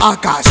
आकाश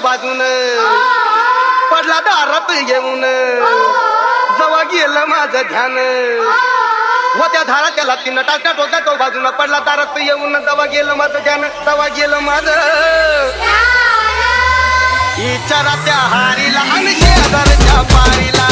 बाजून पडला दारात येऊन जवा गेलं माझं ध्यान होत्या धारा त्याला तिनं टाकल्या टोक्या तो बाजून पडला दारात येऊन जवा गेलं माझं ध्यान जवा गेलं माझं इचारा त्या हारीला आणि शेजारच्या पारीला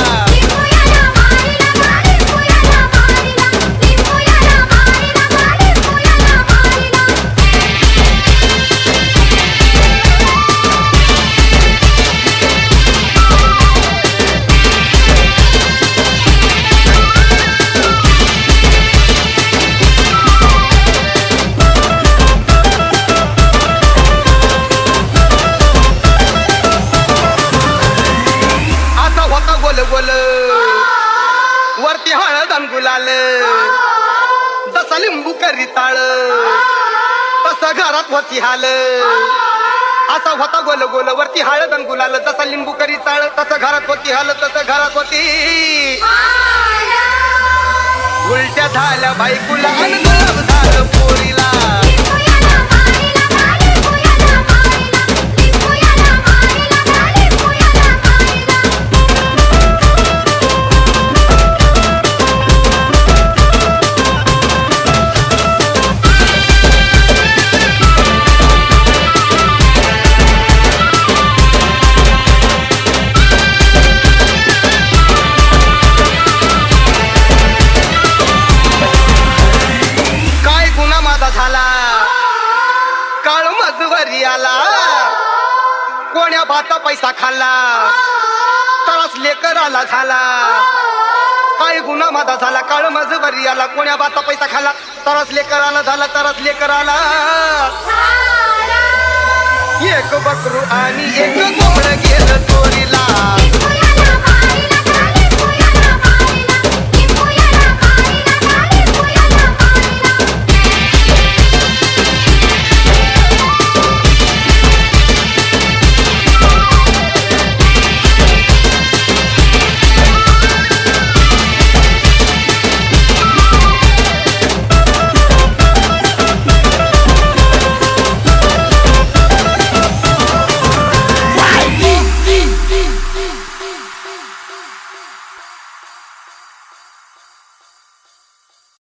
वरती हळद आणि गुलाल तसा लिंबू करी ताळ तसा घरात होती हाल असा होता गोल गोल वरती हळद आणि गुलाल तसा लिंबू करी ताळ तसं घरात होती हाल तसं घरात होती उलट्या झाल्या बायकुला आणि गुलाब झालं पोरीला कोण्या भाता पैसा खाल्ला तरच लेकर आला झाला काय गुन्हा माझा झाला काळ मजबरी आला कोण्या भाता पैसा खाल्ला तरच लेकर आला झाला तरच लेकर आला एक बकरू आणि एक कोंबड गेलं चोरीला